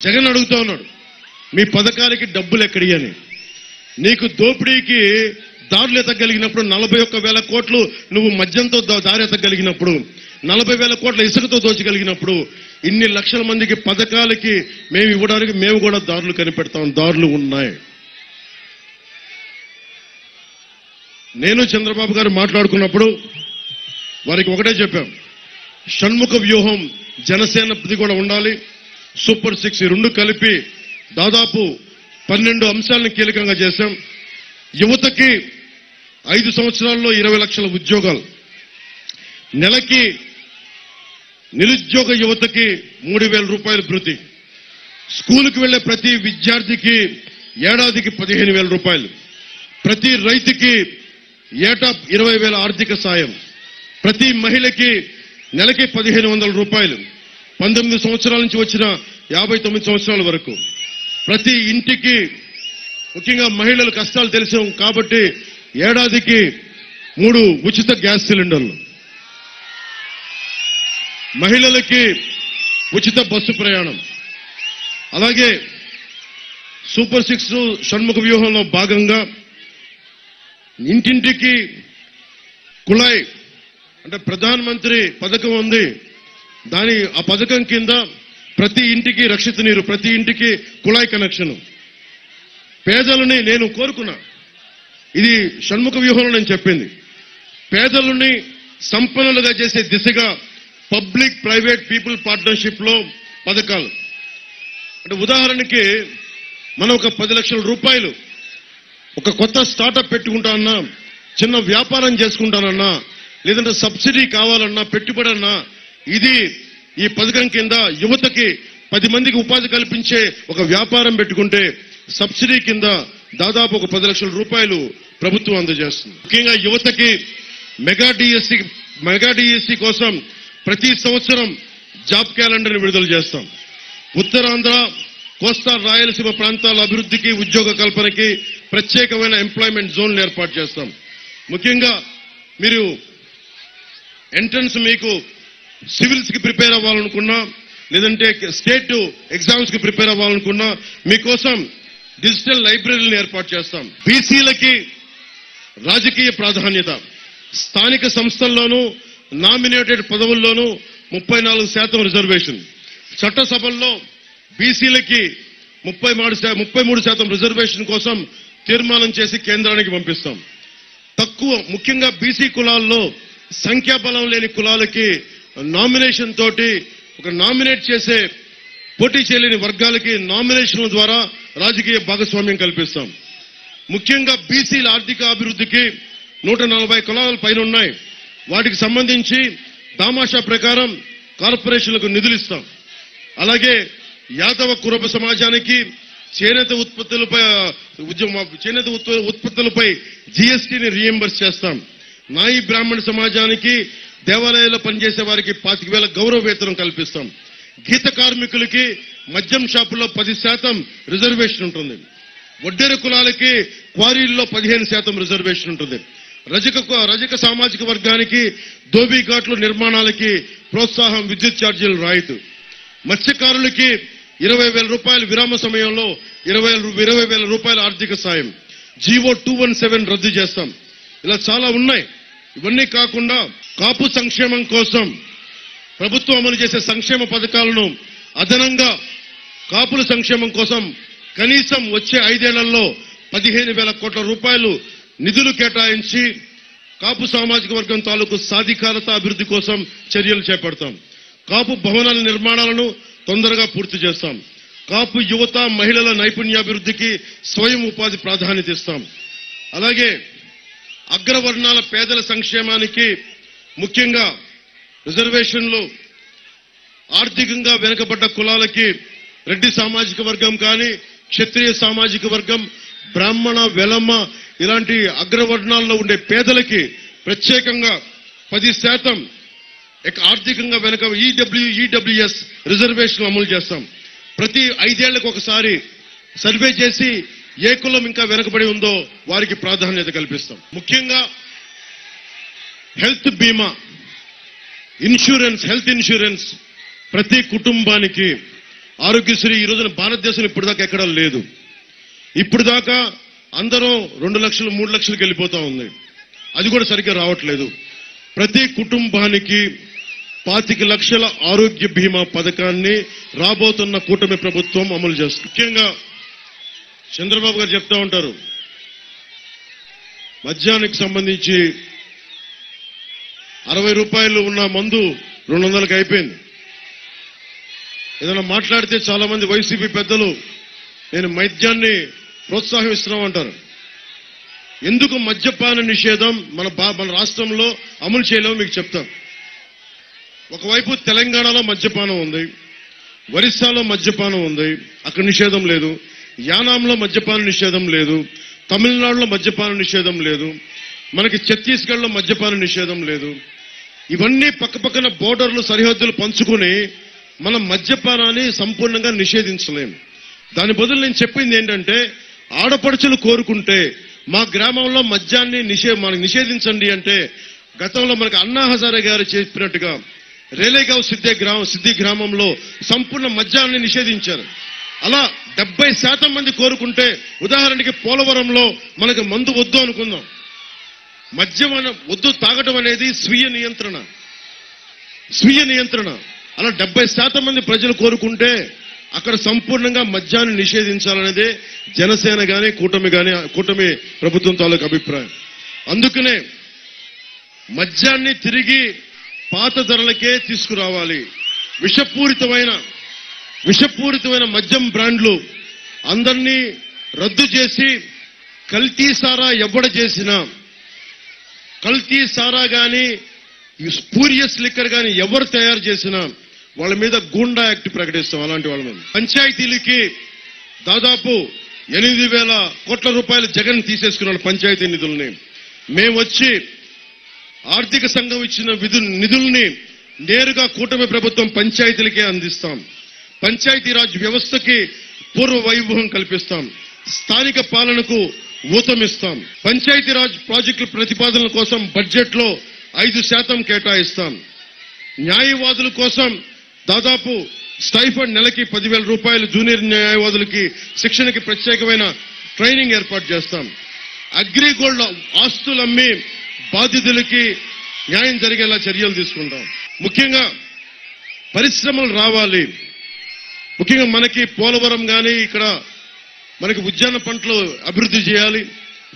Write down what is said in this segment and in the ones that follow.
జగన్ అడుగుతా ఉన్నాడు, మీ పథకాలకి డబ్బులు ఎక్కడి అని. నీకు దోపిడీకి దారులు ఎత్తగలిగినప్పుడు 41,000 కోట్లు నువ్వు మద్యంతో దారి ఎత్తగలిగినప్పుడు, 40,000 కోట్ల ఇసుకతో దోచగలిగినప్పుడు, ఇన్ని లక్షల మందికి పథకాలకి మేము ఇవ్వడానికి మేము కూడా దారులు కనిపెడతాం. దారులు ఉన్నాయి. నేను చంద్రబాబు గారు మాట్లాడుకున్నప్పుడు వారికి ఒకటే చెప్పాం, షణ్ముఖ వ్యూహం జనసేనది కూడా ఉండాలి, సూపర్ 6 రెండు కలిపి దాదాపు 12 అంశాలను కీలకంగా చేశాం. యువతకి 5 సంవత్సరాల్లో 20 లక్షల ఉద్యోగాలు, నెలకి నిరుద్యోగ యువతకి 3,000 రూపాయలు భృతి, స్కూలుకు వెళ్లే ప్రతి విద్యార్థికి ఏడాదికి 15,000 రూపాయలు, ప్రతి రైతుకి ఏటా 20,000 ఆర్థిక సాయం, ప్రతి మహిళకి నెలకి 1,500 రూపాయలు, 19 సంవత్సరాల నుంచి వచ్చిన 59 సంవత్సరాల వరకు, ప్రతి ఇంటికి, ముఖ్యంగా మహిళల కష్టాలు తెలిసాం కాబట్టి ఏడాదికి 3 ఉచిత గ్యాస్ సిలిండర్లు, మహిళలకి ఉచిత బస్సు ప్రయాణం. అలాగే సూపర్ 6 షణ్ముఖ వ్యూహంలో భాగంగా ఇంటింటికి కుళాయి, అంటే ప్రధాన మంత్రి పథకం ఉంది, ఆ పథకం కింద ప్రతి ఇంటికి రక్షిత నీరు, ప్రతి ఇంటికి కుళాయి కనెక్షన్. పేదలని నేను కోరుకున్నా, ఇది షణ్ముఖ వ్యూహంలో నేను చెప్పింది, పేదలని సంపన్నులుగా చేసే దిశగా పబ్లిక్ ప్రైవేట్ పీపుల్ పార్ట్నర్షిప్ లో పథకాలు. అంటే ఉదాహరణకి మనం ఒక 10 లక్షల రూపాయలు ఒక కొత్త స్టార్టప్ పెట్టుకుంటానన్నా, చిన్న వ్యాపారం చేసుకుంటానన్నా, లేదంటే సబ్సిడీ కావాలన్నా, పెట్టుబడి అన్నా, ఇది ఈ పథకం కింద యువతకి 10 మందికి ఉపాధి కల్పించే ఒక వ్యాపారం పెట్టుకుంటే సబ్సిడీ కింద దాదాపు ఒక 10 లక్షల రూపాయలు ప్రభుత్వం అందజేస్తుంది. ముఖ్యంగా యువతకి మెగా డిఎస్సి కోసం ప్రతి సంవత్సరం జాబ్ క్యాలెండర్ విడుదల చేస్తాం. ఉత్తరాంధ్ర, కోస్తా రాయలసీమ ప్రాంతాల అభివృద్ధికి, ఉద్యోగ కల్పనకి ప్రత్యేకమైన ఎంప్లాయ్మెంట్ జోన్లు ఏర్పాటు చేస్తాం. ముఖ్యంగా మీరు ఎంట్రన్స్, మీకు సివిల్స్ కి ప్రిపేర్ అవ్వాలనుకున్నా, లేదంటే స్టేట్ ఎగ్జామ్స్ కి ప్రిపేర్ అవ్వాలనుకున్నా మీకోసం డిజిటల్ లైబ్రరీని ఏర్పాటు చేస్తాం. బీసీలకి రాజకీయ ప్రాధాన్యత, స్థానిక సంస్థల్లోనూ నామినేటెడ్ పదవుల్లోనూ 34% రిజర్వేషన్, చట్టసభల్లో బీసీలకి 33% రిజర్వేషన్ కోసం తీర్మానం చేసి కేంద్రానికి పంపిస్తాం. ముఖ్యంగా బీసీ కులాల్లో సంఖ్యాబలం లేని కులాలకి నామినేషన్ తోటి ఒక నామినేట్ చేసే పోటీ చేయలేని వర్గాలకి నామినేషన్ల ద్వారా రాజకీయ భాగస్వామ్యం కల్పిస్తాం. ముఖ్యంగా బీసీల ఆర్థిక అభివృద్ధికి 140 కులాల పైన ఉన్నాయి, వాటికి సంబంధించి దామాషా ప్రకారం కార్పొరేషన్లకు నిధులు ఇస్తాం. అలాగే యాదవ కురబ సమాజానికి చేనేత ఉత్పత్తులపై జీఎస్టీని రీఎంబర్స్ చేస్తాం. నాయి బ్రాహ్మణ సమాజానికి దేవాలయాల్లో పనిచేసే వారికి 25,000 గౌరవ వేతనం కల్పిస్తాం. గీత కార్మికులకి మద్యం షాపుల్లో 10% రిజర్వేషన్ ఉంటుంది. వడ్డెర కులాలకి క్వారీల్లో 15% రిజర్వేషన్ ఉంటుంది. రజక సామాజిక వర్గానికి ధోబీ ఘాట్ల నిర్మాణాలకి ప్రోత్సాహం, విద్యుత్ ఛార్జీలు రాయితీ. మత్స్యకారులకి 20,000 రూపాయలు విరామ సమయంలో 20,000 రూపాయల ఆర్థిక సాయం. జీవో 217 రద్దు చేస్తాం. ఇలా చాలా ఉన్నాయి. ఇవన్నీ కాకుండా కాపు సంక్షేమం కోసం ప్రభుత్వం అమలు చేసే సంక్షేమ పథకాలను అదనంగా కాపుల సంక్షేమం కోసం కనీసం వచ్చే 5 ఏళ్లలో 15,000 కోట్ల రూపాయలు నిధులు కేటాయించి కాపు సామాజిక వర్గం తాలూకు సాధికారత అభివృద్ధి కోసం చర్యలు చేపడతాం. కాపు భవనాల నిర్మాణాలను తొందరగా పూర్తి చేస్తాం. కాపు యువత, మహిళల నైపుణ్యాభివృద్ధికి స్వయం ఉపాధి ప్రాధాన్యత ఇస్తాం. అలాగే అగ్రవర్ణాల పేదల సంక్షేమానికి ముఖ్యంగా రిజర్వేషన్లు, ఆర్థికంగా వెనుకబడ్డ కులాలకి రెడ్డి సామాజిక వర్గం కానీ, క్షత్రియ సామాజిక వర్గం, బ్రాహ్మణ, వెలమ ఇలాంటి అగ్రవర్ణాల్లో ఉండే పేదలకి ప్రత్యేకంగా 10% ఆర్థికంగా వెనుక ఈడబ్ల్యూఎస్ రిజర్వేషన్ అమలు చేస్తాం. ప్రతి 5 ఏళ్లకు ఒకసారి సర్వే చేసి ఏ కులం ఇంకా వెనుకబడి ఉందో వారికి ప్రాధాన్యత కల్పిస్తాం. ముఖ్యంగా హెల్త్ బీమా, హెల్త్ ఇన్సూరెన్స్ ప్రతి కుటుంబానికి ఆరోగ్యశ్రీ ఈ రోజున భారతదేశంలో ఇప్పుడు దాకా ఎక్కడా లేదు. ఇప్పుడు దాకా అందరూ 2 లక్షలు 3 లక్షలకు వెళ్ళిపోతా ఉంది. అది కూడా సరిగ్గా రావట్లేదు. ప్రతి కుటుంబానికి 25 లక్షల ఆరోగ్య బీమా పథకాన్ని రాబోతున్న కూటమి ప్రభుత్వం అమలు చేస్తుంది. ముఖ్యంగా చంద్రబాబు గారు చెప్తా ఉంటారు, మద్యానికి సంబంధించి 60 రూపాయలు ఉన్న మందు 200కి అయిపోయింది. ఏదైనా మాట్లాడితే చాలా మంది వైసీపీ పెద్దలు నేను మద్యాన్ని ప్రోత్సాహిస్తున్నామంటారు. ఎందుకు మద్యపాన నిషేధం మన రాష్ట్రంలో అమలు చేయలేమో మీకు చెప్తాం. ఒకవైపు తెలంగాణలో మద్యపానం ఉంది, ఒరిస్సాలో మద్యపానం ఉంది, అక్కడ నిషేధం లేదు. యానాంలో మద్యపాన నిషేధం లేదు, తమిళనాడులో మద్యపాన నిషేధం లేదు, మనకి ఛత్తీస్గఢ్లో మద్యపాన నిషేధం లేదు. ఇవన్నీ పక్కపక్కన బోర్డర్లు సరిహద్దులు పంచుకుని మనం మద్యపానాన్ని సంపూర్ణంగా నిషేధించలేం. దాని బదులు నేను చెప్పింది ఏంటంటే, ఆడపడుచులు కోరుకుంటే మా గ్రామంలో మద్యాన్ని నిషేధించండి అంటే, గతంలో మనకి అన్నా హజారే గారు చెప్పినట్టుగా రేలేగావ్ సిద్ధి గ్రామంలో సంపూర్ణ మద్యాన్ని నిషేధించారు. అలా 70% మంది కోరుకుంటే, ఉదాహరణకి పోలవరంలో మనకు మందు వద్దు అనుకుందాం, మద్యం వద్దు తాగటం అనేది స్వీయ నియంత్రణ. అలా 70% మంది ప్రజలు కోరుకుంటే అక్కడ సంపూర్ణంగా మద్యాన్ని నిషేధించాలనేదే జనసేన గాని కూటమి ప్రభుత్వం తాలూకు అభిప్రాయం. అందుకనే మద్యాన్ని తిరిగి పాత ధరలకే తీసుకురావాలి. విషపూరితమైన మద్యం బ్రాండ్లు అందరినీ రద్దు చేసి, కల్తీ సారా ఎవడ చేసినా, కల్తీ సారా గాని స్పూరియస్ లిక్కర్ గాని ఎవరు తయారు చేసినా వాళ్ళ మీద గూండా యాక్ట్ ప్రకటిస్తాం. అలాంటి వాళ్ళ మీద పంచాయతీలకి దాదాపు 8,000 కోట్ల రూపాయలు జగన్ తీసేసుకున్నాడు పంచాయతీ నిధుల్ని. మేము వచ్చి ఆర్థిక సంఘం ఇచ్చిన నిధుల్ని నేరుగా కూటమి ప్రభుత్వం పంచాయతీలకే అందిస్తాం. పంచాయతీరాజ్ వ్యవస్థకి పూర్వ వైభవం కల్పిస్తాం. స్థానిక పాలనకు ఊతమిస్తాం. పంచాయతీరాజ్ ప్రాజెక్టుల ప్రతిపాదనల కోసం బడ్జెట్ లో 5% కేటాయిస్తాం. న్యాయవాదుల కోసం దాదాపు స్టైఫండ్ నెలకి 10,000 రూపాయలు, జూనియర్ న్యాయవాదులకి శిక్షణకి ప్రత్యేకమైన ట్రైనింగ్ ఏర్పాటు చేస్తాం. అగ్రిగోల్డ్ ఆస్తులు అమ్మి బాధితులకి న్యాయం జరిగేలా చర్యలు తీసుకుంటాం. ముఖ్యంగా పరిశ్రమలు రావాలి. ముఖ్యంగా మనకి పోలవరం గాని, ఇక్కడ మనకి ఉద్యాన పంటలు అభివృద్ధి చేయాలి,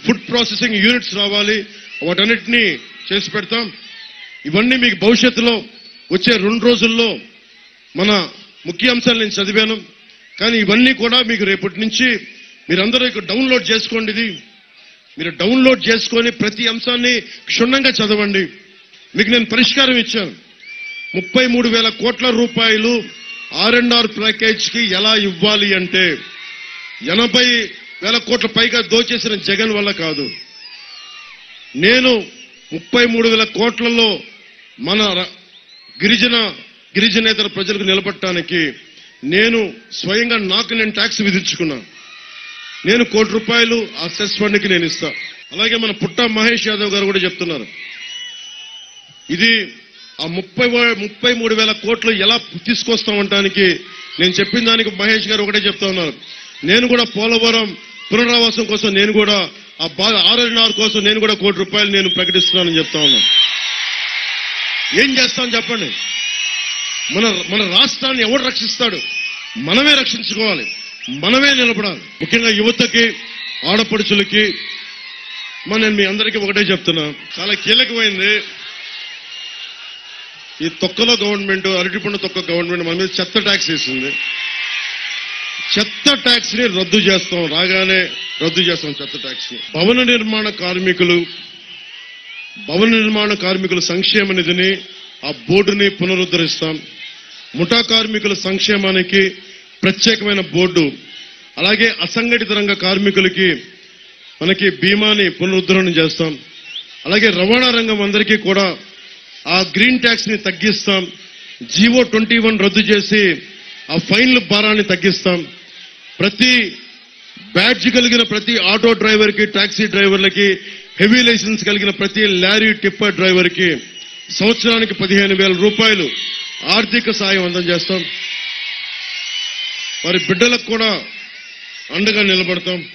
ఫుడ్ ప్రాసెసింగ్ యూనిట్స్ రావాలి. వాటన్నిటినీ చేసి పెడతాం. ఇవన్నీ మీకు భవిష్యత్తులో వచ్చే 2 రోజుల్లో మన ముఖ్య అంశాలు నేను చదివాను. కానీ ఇవన్నీ కూడా మీకు రేపటి నుంచి మీరందరూ ఇక్కడ డౌన్లోడ్ చేసుకోండి. మీరు డౌన్లోడ్ చేసుకొని ప్రతి అంశాన్ని క్షుణ్ణంగా చదవండి. మీకు నేను పరిష్కారం ఇచ్చాను. 33,000 కోట్ల రూపాయలు R&R ప్యాకేజ్ కి ఎలా ఇవ్వాలి అంటే, 80,000 కోట్ల పైగా దోచేసిన జగన్ వల్ల కాదు. నేను 33,000 కోట్లలో మన గిరిజనేతర ప్రజలకు నిలబడటానికి నేను స్వయంగా నేను ట్యాక్స్ విధించుకున్నా. నేను ₹1 కోటి ఆ సెస్ ఫండ్ కి నేను ఇస్తా. అలాగే మన పుట్టా మహేష్ యాదవ్ గారు కూడా చెప్తున్నారు, ఇది ఆ 33,000 కోట్లు ఎలా తీసుకొస్తామంటానికి నేను చెప్పిన దానికి మహేష్ గారు ఒకటే చెప్తా ఉన్నారు. నేను కూడా పోలవరం పునరావాసం కోసం, నేను కూడా ఆ R&R కోసం నేను కూడా ₹1 కోటి నేను ప్రకటిస్తున్నానని చెప్తా ఉన్నాను. ఏం చేస్తాం చెప్పండి? మన రాష్ట్రాన్ని ఎవరు రక్షిస్తాడు? మనమే రక్షించుకోవాలి, మనమే నిలబడాలి. ముఖ్యంగా యువతకి, ఆడపడుచులకి నేను మీ అందరికీ ఒకటే చెప్తున్నా, చాలా కీలకమైంది. ఈ తొక్కలో గవర్నమెంట్, అరటిపండు తొక్క గవర్నమెంట్ మన మీద చెత్త ట్యాక్స్ వేసింది. చెత్త ట్యాక్స్ ని రద్దు చేస్తాం, రాగానే రద్దు చేస్తాం చెత్త ట్యాక్స్ ని. భవన నిర్మాణ కార్మికుల సంక్షేమ నిధిని, ఆ బోర్డుని పునరుద్ధరిస్తాం. ముఠా కార్మికుల సంక్షేమానికి ప్రత్యేకమైన బోర్డు, అలాగే అసంఘటిత రంగ కార్మికులకి మనకి బీమాని పునరుద్ధరణ చేస్తాం. అలాగే రవాణా రంగం అందరికీ కూడా ఆ గ్రీన్ ట్యాక్స్ ని తగ్గిస్తాం. జీవో 21 రద్దు చేసి ఆ ఫైన్ల భారాన్ని తగ్గిస్తాం. ప్రతి బ్యాడ్జ్ కలిగిన ప్రతి ఆటో డ్రైవర్ కి, టాక్సీ డ్రైవర్లకి, హెవీ లైసెన్స్ కలిగిన ప్రతి లారీ టిప్పర్ డ్రైవర్ కి సంవత్సరానికి 15,000 రూపాయలు ఆర్థిక సాయం అందజేస్తాం. వారి బిడ్డలకు కూడా అండగా నిలబడతాం.